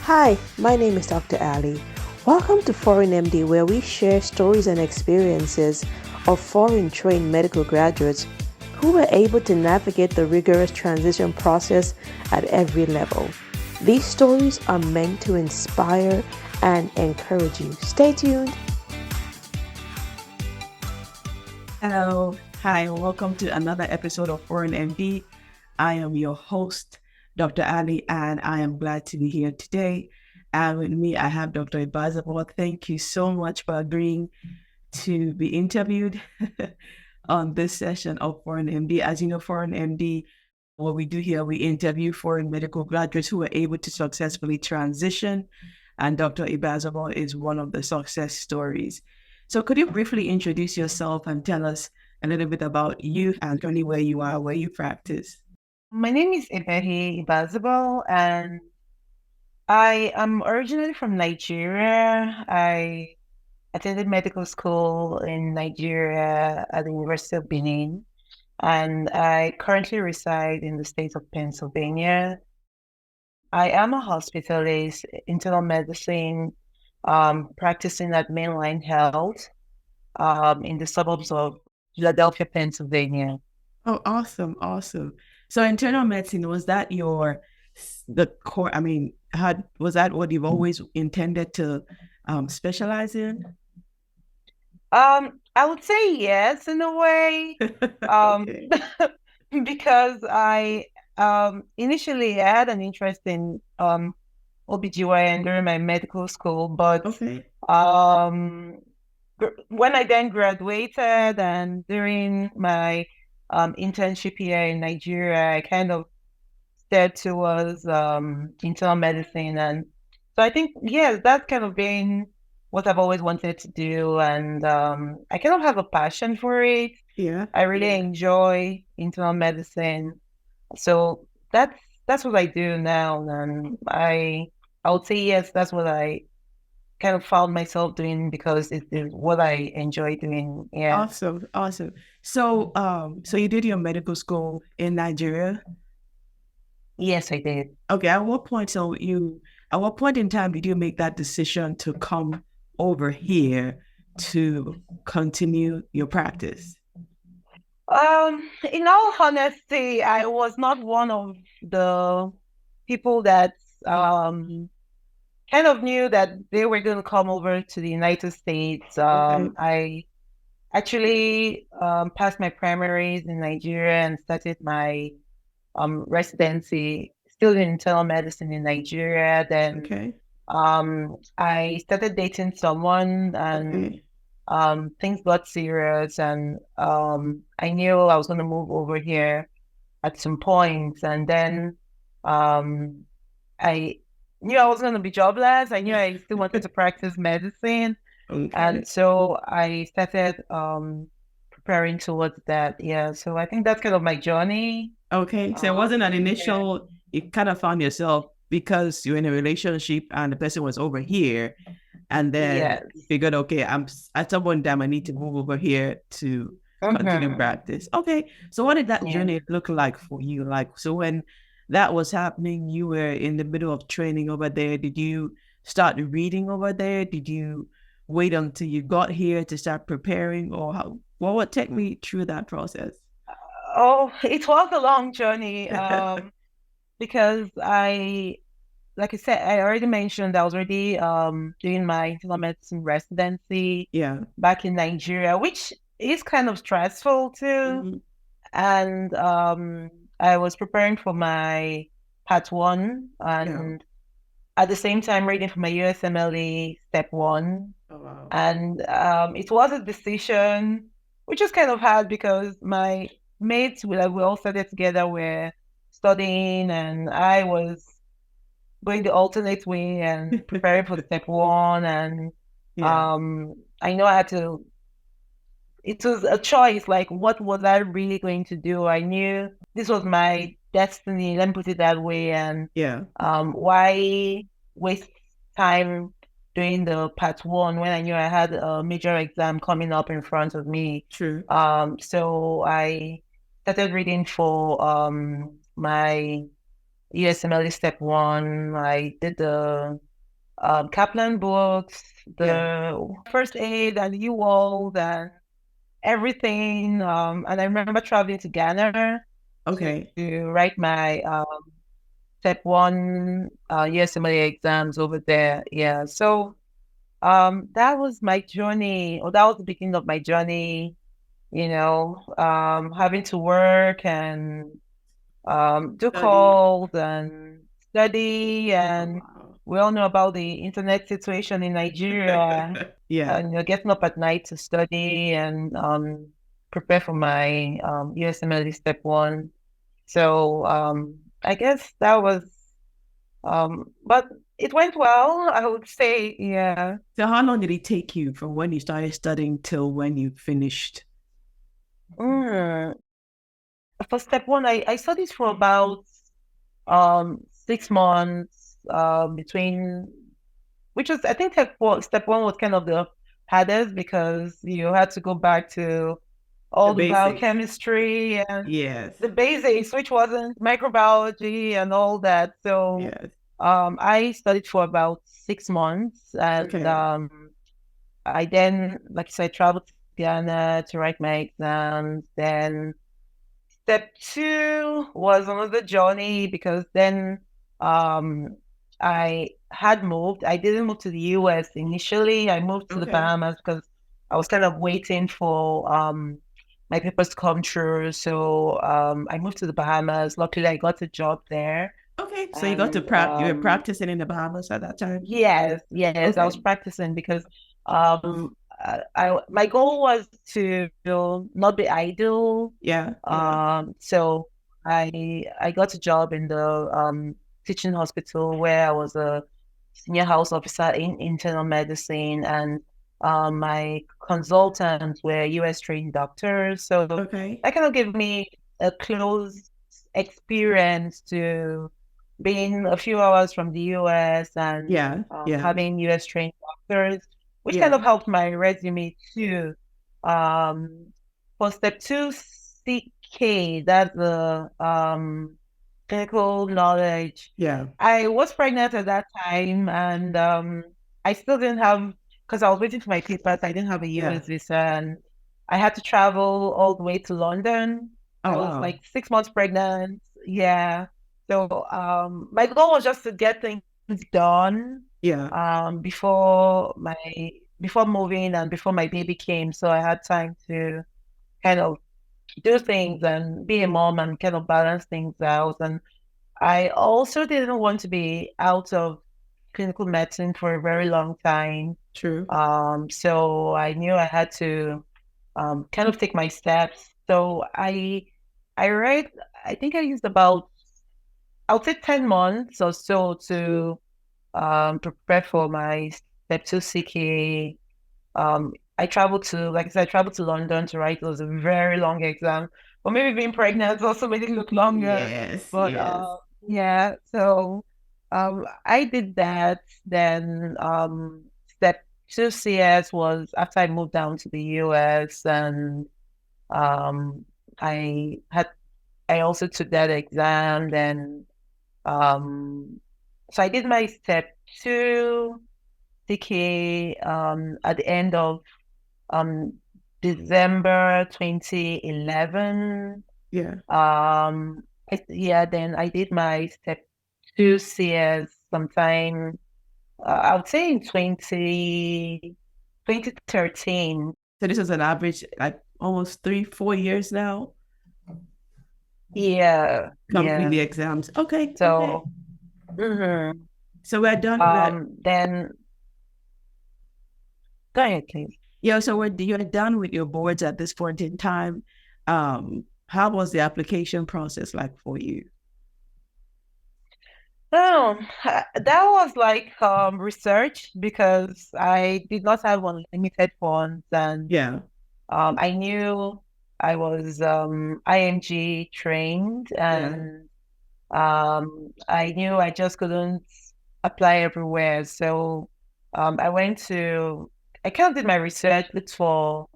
Hi, my name is Dr. Ali. Welcome to Foreign MD, where we share stories and experiences of foreign trained medical graduates who were able to navigate the rigorous transition process at every level. These stories are meant to inspire and encourage you. Stay tuned. Hello, hi, welcome to another episode of Foreign MD. I am your host, Dr. Ali, and I am glad to be here today. And with me, I have Dr. Ibazebo. Thank you so much for agreeing to be interviewed on this session of Foreign MD. As you know, Foreign MD, what we do here, we interview foreign medical graduates who were able to successfully transition. And Dr. Ibazebo is one of the success stories. So could you briefly introduce yourself and tell us a little bit about you and currently where you are, where you practice? My name is Ebehi Ibazebo, and I am originally from Nigeria. I attended medical school in Nigeria at the University of Benin, and I currently reside in the state of Pennsylvania. I am a hospitalist, internal medicine, practicing at Mainline Health in the suburbs of Philadelphia, Pennsylvania. Oh, awesome. So internal medicine, was that the core? I mean, was that what you've always intended to specialize in? I would say yes, in a way, Okay. because I initially had an interest in OBGYN during my medical school, but Okay. when I then graduated and during my internship here in Nigeria, I kind of steered towards internal medicine, and so I think yes, that's kind of been what I've always wanted to do, and I kind of have a passion for it. Yeah. I really enjoy internal medicine, so that's what I do now, and I would say yes, that's what I kind of found myself doing because it is what I enjoy doing. Yeah. Awesome. So you did your medical school in Nigeria? Yes, I did. Okay. At what point in time did you make that decision to come over here to continue your practice? In all honesty, I was not one of the people that kind of knew that they were going to come over to the United States. Okay. I actually passed my primaries in Nigeria and started my residency still in internal medicine in Nigeria. Then Okay. I started dating someone and things got serious, and I knew I was going to move over here at some point, and then I knew I was going to be jobless. I knew I still wanted to practice medicine, Okay. and so I started preparing towards that. Yeah, so I think that's kind of my journey. Okay. So it wasn't an initial, you kind of found yourself because you're in a relationship and the person was over here, and then you figured, okay, I'm at some point in time I need to move over here to continue practice. Okay. So what did that journey look like for you? Like, so when that was happening, you were in the middle of training over there. Did you start reading over there? Did you wait until you got here to start preparing, or how? Well, what take me through that process? Oh, it was a long journey because like I said, I already mentioned I was already doing my internal medicine residency back in Nigeria, which is kind of stressful too. Mm-hmm. And I was preparing for my part 1 and at the same time reading for my USMLE step 1. Oh, wow. And it was a decision which was kind of hard because my mates we all studied together were studying, and I was going the alternate way and preparing for step 1. And I know I had to. It was a choice. Like, what was I really going to do? I knew this was my destiny. Let me put it that way. And why waste time doing the part 1 when I knew I had a major exam coming up in front of me? True. So I started reading for my USMLE Step 1. I did the Kaplan books, the first aid and UWOL and everything. And I remember traveling to Ghana to write my Step 1 USMLE exams over there. Yeah. So that was my journey, or that was the beginning of my journey, having to work and do calls and study. And we all know about the internet situation in Nigeria. Yeah. And getting up at night to study and prepare for my USMLE Step 1. So I guess that was, but it went well, I would say. Yeah. So how long did it take you from when you started studying till when you finished? For Step 1, I studied for about 6 months between, which was, I think Step 1 was kind of the hardest because you had to go back to all the biochemistry and the basics, which wasn't microbiology and all that. So I studied for about 6 months, and I then, like I said, traveled to Ghana to write my exams. Then Step 2 was another journey because then I had moved. I didn't move to the US initially. I moved to the Bahamas because I was kind of waiting for my papers to come through. So I moved to the Bahamas. Luckily, I got a job there. Okay, so you got to practice. You were practicing in the Bahamas at that time? Yes. I was practicing because my goal was to not be idle. So I got a job in the teaching hospital where I was a senior house officer in internal medicine, and my consultants were US trained doctors. So that kind of gave me a close experience to being a few hours from the US and having US trained doctors, which kind of helped my resume too. For Step 2 CK, that's the clinical knowledge. I was pregnant at that time, and I still didn't have, because I was waiting for my papers, I didn't have a US visa, and I had to travel all the way to London. I was like 6 months pregnant. Yeah. So my goal was just to get things done before moving and before my baby came. So I had time to kind of do things and be a mom and kind of balance things out. And I also didn't want to be out of clinical medicine for a very long time. So I knew I had to kind of take my steps. So I think I used about, I would say 10 months or so to prepare for my Step 2 CK. I traveled to, like I said, I traveled to London to write. It was a very long exam. But maybe being pregnant also made it look longer. Yeah. So I did that. Then Step 2 CS was after I moved down to the US, and I also took that exam. Then so I did my Step 2 CK at the end of December 2011. Yeah. Then I did my Step 2 CS sometime, I would say in 2013. So this is an average, like almost 3-4 years now? Yeah. Completing the exams. Okay. So, So we're done with that. Then, go ahead, please. Yeah, so you're done with your boards at this point in time. How was the application process like for you? Oh, that was like research, because I did not have unlimited funds, and I knew I was IMG trained, and I knew I just couldn't apply everywhere. So I kind of did my research, looked for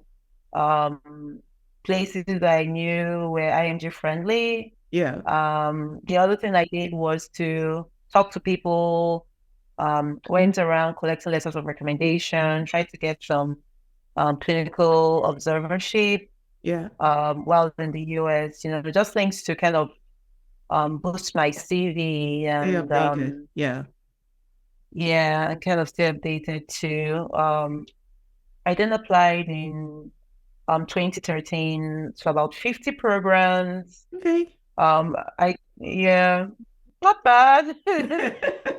places that I knew were IMG friendly. Yeah. The other thing I did was to talk to people, went around collecting letters of recommendation, tried to get some clinical observership Yeah. while in the US, just things to kind of boost my CV Stay and updated. Yeah. yeah, and kind of stay updated too. I then applied in 2013 to about 50 programs. Okay. I yeah, not bad.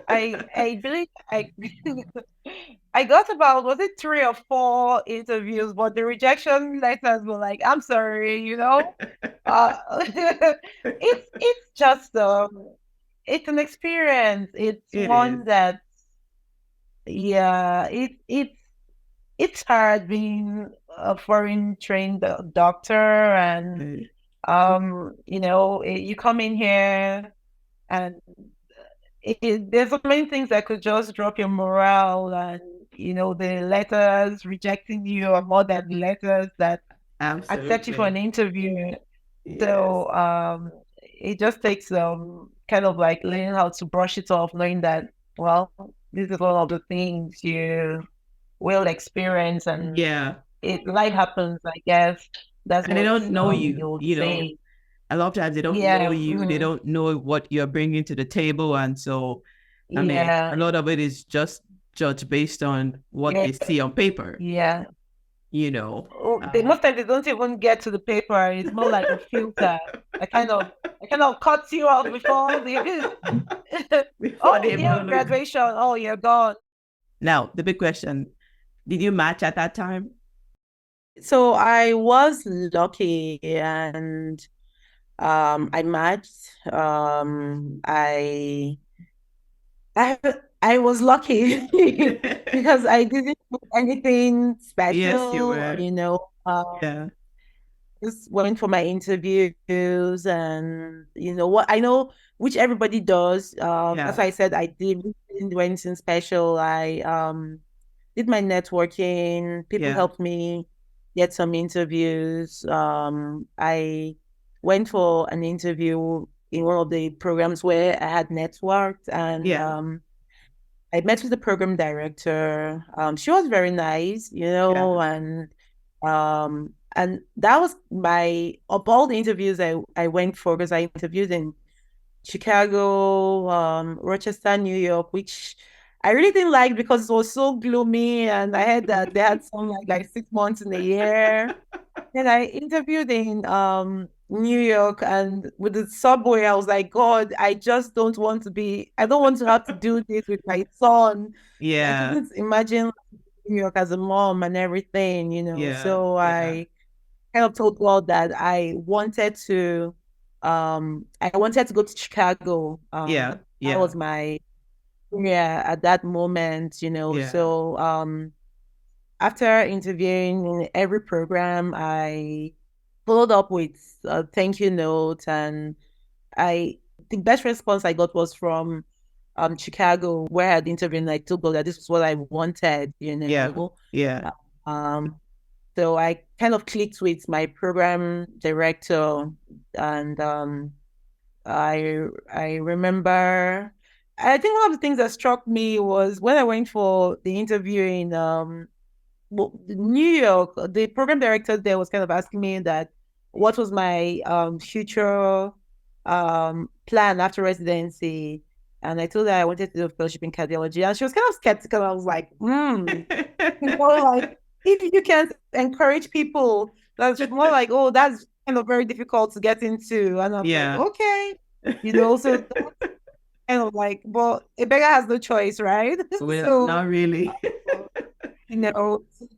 I believe I got about, was it 3 or 4 interviews, but the rejection letters were like, I'm sorry. It's just it's an experience. It's It is. one that, yeah, it's hard being a foreign trained doctor, and Uh, you come in here and there's so many things that could just drop your morale, and the letters rejecting you are more than the letters that accept you for an Absolutely. interview. Yes. So it just takes kind of like learning how to brush it off, knowing that, well, this is one of the things you will experience, and Yeah. life happens, I guess. That's And they what don't know you you, would say. A lot of times they don't know Yeah. you. They don't know what you're bringing to the table. And so, I mean, Yeah. a lot of it is just judged based on what Yeah. they see on paper, Yeah. you know. Most times they don't even get to the paper. It's more like a filter. I kind of cut you off before the Before oh, they the day even of look. graduation. Oh, you're gone. Now, the big question, did you match at that time? So I was lucky and I matched. I I was lucky because I didn't do anything Yes, you special, were. Yeah. just went for my interviews and what I know, which everybody does. That's Yeah. why I said didn't do anything special. I did my networking. People Yeah. helped me get some interviews. I went for an interview in one of the programs where I had networked, and Yeah. I met with the program director. She was very nice, Yeah. and that was my of all the interviews I went for, because I interviewed in Chicago, Rochester, New York, which I really didn't like because it was so gloomy, and I heard that they had some like 6 months in a year. Then I interviewed in New York, and with the subway, I was like, God, I don't want to have to do this with my son. I Yeah. couldn't imagine New York as a mom and everything. Yeah. So Yeah. I kind of told God that I wanted to go to Chicago. Yeah. That Yeah. was my yeah at that moment. Yeah. So after interviewing in every program, I followed up with a thank you note, and I the best response I got was from Chicago, where I had interviewed, and I told God that this was what I wanted, Yeah. Yeah. Um, so I kind of clicked with my program director, and I remember. I think one of the things that struck me was when I went for the interview in New York. The program director there was kind of asking me that what was my future plan after residency, and I told her I wanted to do a fellowship in cardiology, and she was kind of skeptical. I was like, like if you can't encourage people, that's more like, oh, that's kind of very difficult to get into, and I'm like, Yeah. okay, so that's kind of like, well, a beggar has no choice, right? Well, So not really.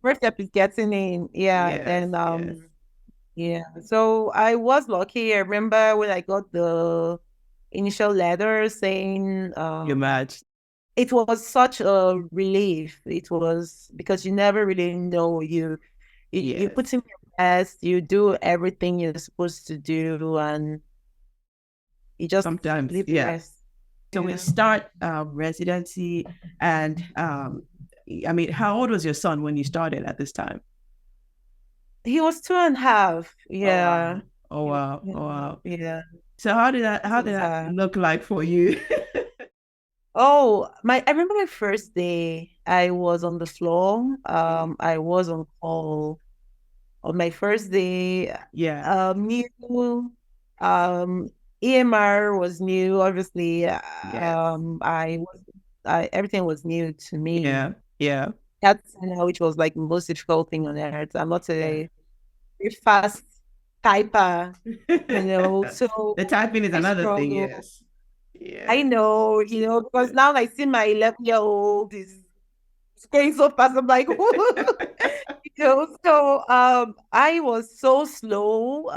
first step is getting in. Yeah. Yes. Then Yes. yeah. So I was lucky. I remember when I got the initial letter saying You matched. it was such a relief. It was because you never really know. You Yes. put in your best, you do everything you're supposed to do, and you just Sometimes. leave the Yeah. rest. So we Yeah. start residency, and I mean, how old was your son when you started at this time? He was 2.5. Oh Yeah. wow! Oh wow! Oh wow! Yeah. So how It did was that hard. look like for you? Oh, I remember my first day. I was on the floor. I was on call on my first day. Yeah. New, um, EMR was new. Obviously, Yes. everything was new to me. Yeah. Yeah. That's which was like the most difficult thing on earth. I'm not Yeah. a fast typer, so The typing is I another thing, struggle. yes. I Yeah. know, because now I see my 11-year-old is going so fast. I'm like, I was so slow.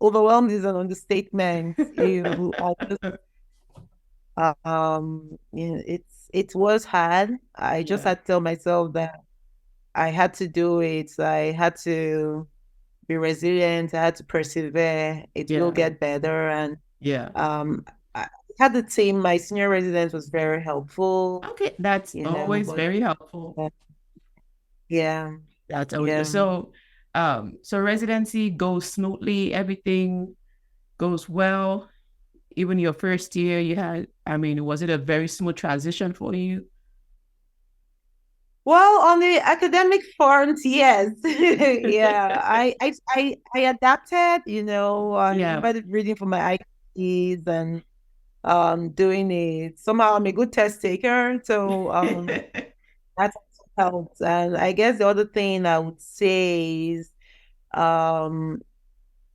Overwhelmed is an understatement. I just, it was hard. I just Yeah. had to tell myself that I had to do it. I had to be resilient. I had to persevere. It will Yeah. get better. And Yeah. um, I had the team. My senior resident was very helpful. Okay. That's always But very helpful. yeah, That's always good. yeah. So so residency goes smoothly, everything goes well. Even your first year you had, I mean, was it a very smooth transition for you? Well, on the academic front, yes. Yeah, I adapted, I Yeah. remember reading for my IPs and doing it. Somehow I'm a good test taker, so that helped. And I guess the other thing I would say is um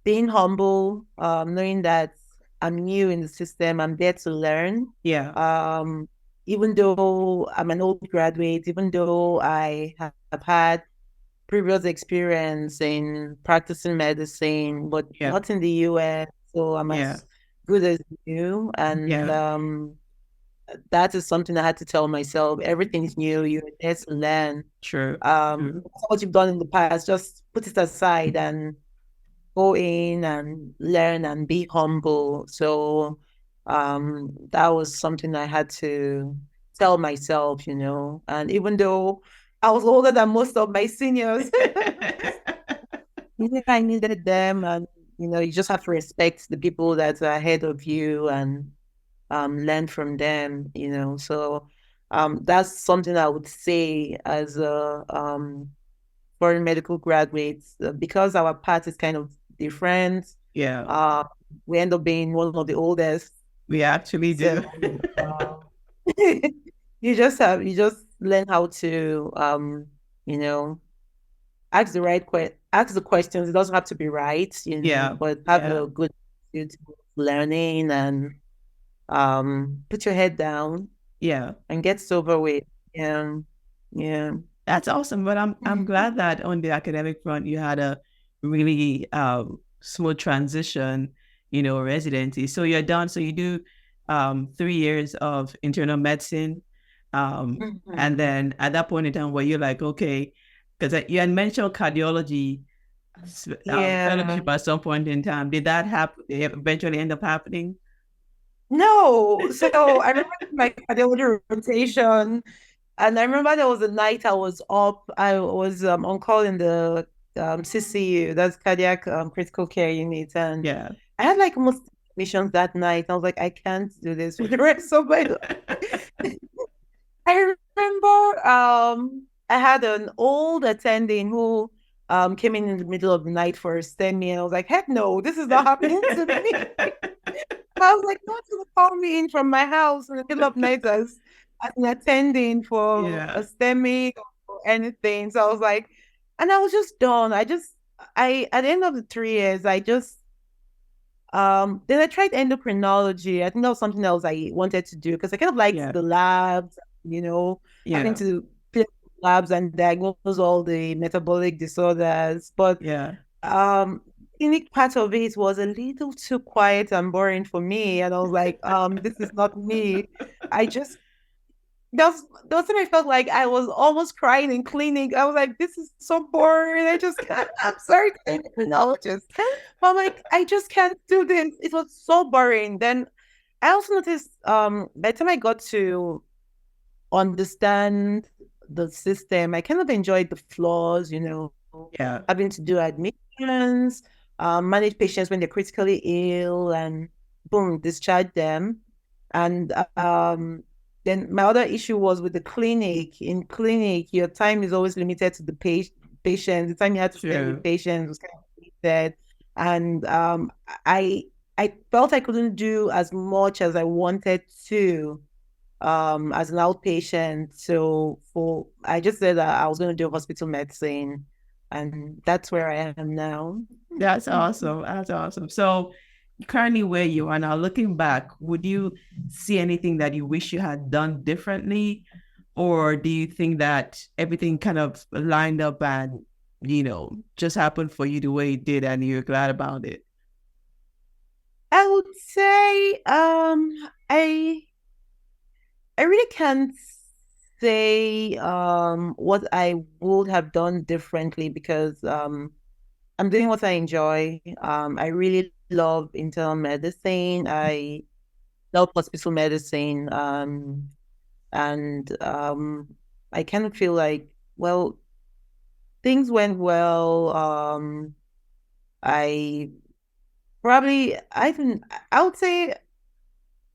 being humble, knowing that I'm new in the system, I'm there to learn. Yeah. Um, Even though I'm an old graduate, even though I have had previous experience in practicing medicine, but Yeah. not in the US, so I'm Yeah. as good as you. And Yeah. that is something I had to tell myself. Everything is new. You're there to learn. True. True. What you've done in the past, just put it aside and go in and learn and be humble. So that was something I had to tell myself, And even though I was older than most of my seniors, I needed them. And, you just have to respect the people that are ahead of you and learn from them, So that's something I would say as a foreign medical graduates, because our path is kind of different. Yeah. Uh, we end up being one of the oldest. We actually So do. you just learn how to you know, ask the questions. It doesn't have to be right, Yeah. but have Yeah. a good attitude to learning and put your head down Yeah. and get over with. Yeah. Yeah. That's awesome. But I'm glad that on the academic front you had a really smooth transition, residency. So you're done. So you do 3 years of internal medicine. And Mhm. then at that point in time where you're like, okay, because you had mentioned cardiology Yeah. fellowship at some point in time. Did that happen? Eventually end up happening? No. So I remember my cardiology rotation, and I remember there was a night I was up. I was on call in the CCU, that's cardiac critical care unit, and Yeah. I had like almost missions that night. I was like, I can't do this for the rest of my life. I remember I had an old attending who came in the middle of the night for a STEMI, and I was like, heck no, this is not happening to me. I was like, no one's gonna call me in from my house in the middle of night as an attending for a Yeah. STEMI or anything. So I was like, and I was just done. I at the end of the 3 years, I just then I tried endocrinology. I think that was something else I wanted to do because I kind of liked Yeah. the labs, having Yeah. to play labs and diagnose all the metabolic disorders. But Yeah. clinic part of it was a little too quiet and boring for me. And I was like, this is not me. I just those time I felt like I was almost crying in clinic. I was like, this is so boring. I just can't. I'm sorry to endocrinologist. But I'm like, I just can't do this. It was so boring. Then I also noticed by the time I got to understand the system, I kind of enjoyed the flaws, Yeah. having to do admissions, manage patients when they're critically ill, and boom, discharge them. And then my other issue was with the clinic. In clinic, your time is always limited to the patient. The time you had to spend with patients was kind of limited, and I I felt I couldn't do as much as I wanted to as an outpatient. So I just said that I was going to do hospital medicine, and that's where I am now. That's awesome. That's awesome. So currently where you are now, looking back, would you see anything that you wish you had done differently? Or do you think that everything kind of lined up and, just happened for you the way it did and you're glad about it? I would say I really can't say what I would have done differently, because I'm doing what I enjoy. I really love internal medicine. I love hospital medicine. And I kind of feel like, well, things went well. I probably I would say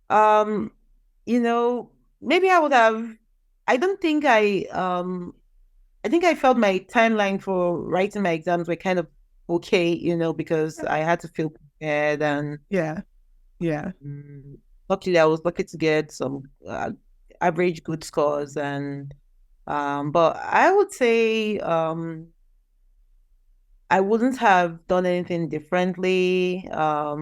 um maybe I would have. I don't think I think I felt my timeline for writing my exams were kind of okay, because I had to feel prepared, and Yeah. Yeah. luckily I was lucky to get some average good scores. And but I would say I wouldn't have done anything differently. I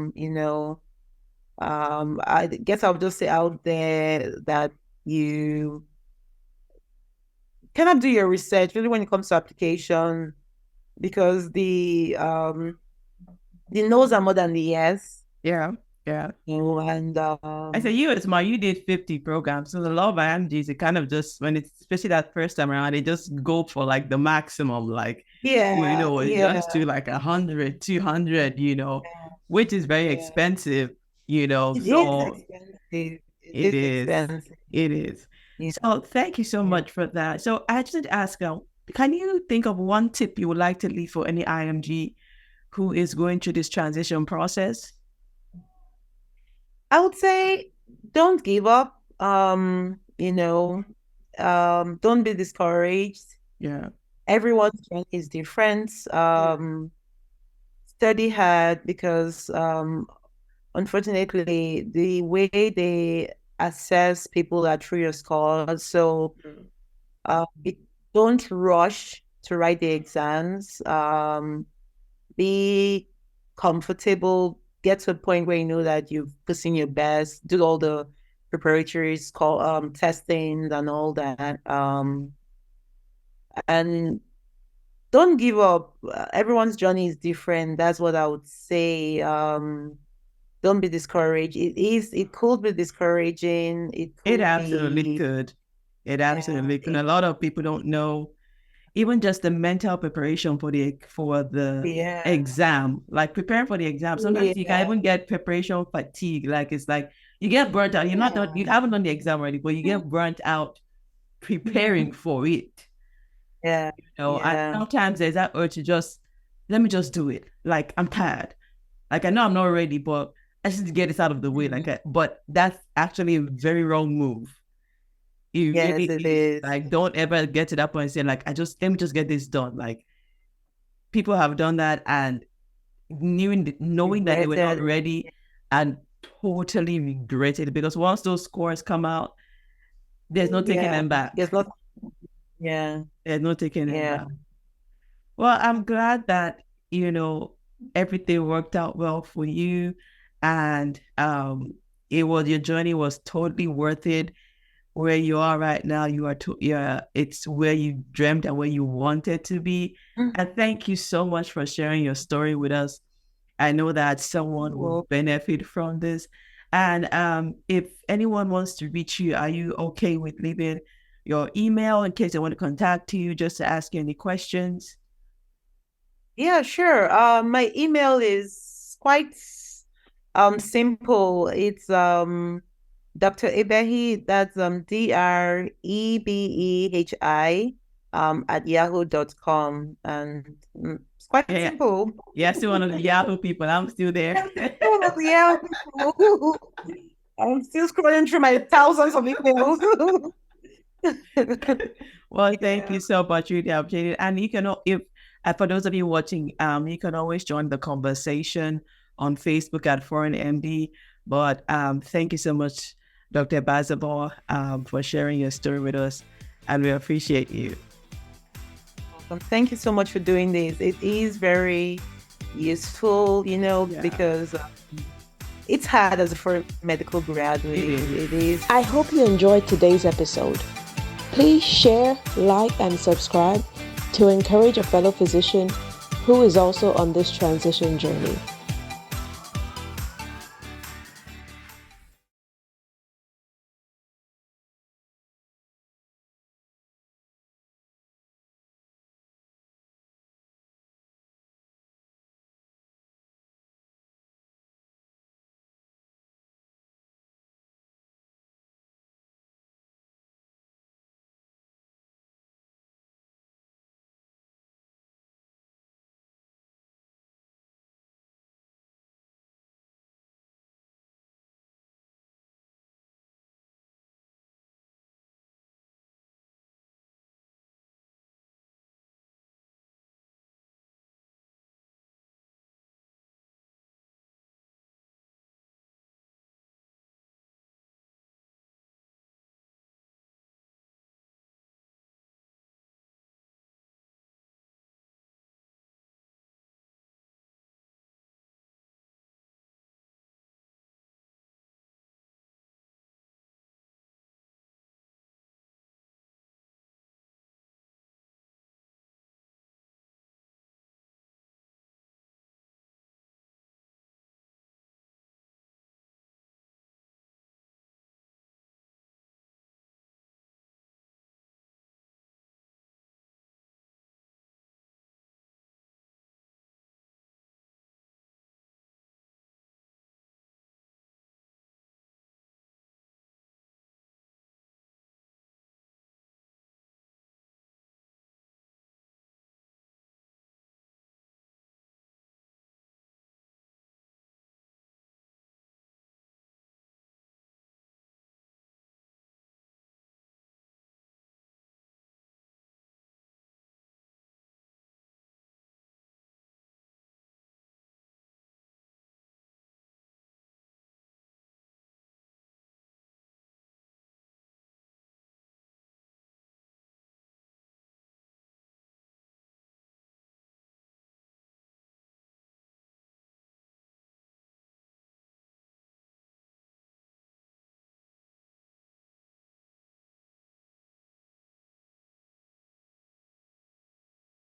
guess I'll just say out there that you cannot do your research really when it comes to application, because the no's are more than the yes. Yeah. Yeah. And I said, you as smart, you did 50 programs. So the law of IMGs, it kind of just, when it's, especially that first time around, they just go for like the maximum, like, it just do like 100, 200, which is very expensive, It so is expensive. it It is is. expensive. It is. Yeah. So thank you so much for that. So I just ask, can you think of one tip you would like to leave for any IMG who is going through this transition process? I would say don't give up. Don't be discouraged. Yeah. Everyone's journey is different. Study hard, because unfortunately the way they assess people are through your scores. So don't rush to write the exams. Be comfortable, get to a point where you know that you've put in your best, do all the preparatories, testing and all that. And don't give up. Everyone's journey is different. That's what I would say. Don't be discouraged. It could be discouraging. It It could absolutely be, could. It absolutely could. A lot of people don't know even just the mental preparation for the exam, like preparing for the exam. Sometimes you can even get preparation fatigue. Like it's like you get burnt out. You're not done, you haven't done the exam already, but you get burnt out preparing for it. Yeah. And sometimes there's that urge to just let me just do it. Like I'm tired. Like I know I'm not ready, but I just need to get this out of the way. But that's actually a very wrong move. Yes, it is. Like don't ever get to that point and say like let me just get this done. Like people have done that and knowing that they were not ready and totally regretted it, because once those scores come out, there's no taking them back. There's no taking them back. Well, I'm glad that everything worked out well for you, and your journey was totally worth it. Where you are right now, it's where you dreamt and where you wanted to be. And thank you so much for sharing your story with us. I know that someone will benefit from this. And if anyone wants to reach you, are you okay with leaving your email in case they want to contact you just to ask you any questions? Yeah, sure. My email is quite simple. It's Dr. Ebehi, that's Drebehi at yahoo.com. And it's quite simple. Yeah, still one of the Yahoo people. I'm still there. One of the Yahoo people. I'm still scrolling through my thousands of emails. Well, thank you so much. Really appreciate it. And you can, if for those of you watching, you can always join the conversation on Facebook at Foreign MD. But thank you so much, Dr. Ibazebo, for sharing your story with us, and we appreciate you. Welcome. Thank you so much for doing this. It is very useful, because it's hard as a foreign medical graduate. It is. I hope you enjoyed today's episode. Please share, like, and subscribe to encourage a fellow physician who is also on this transition journey.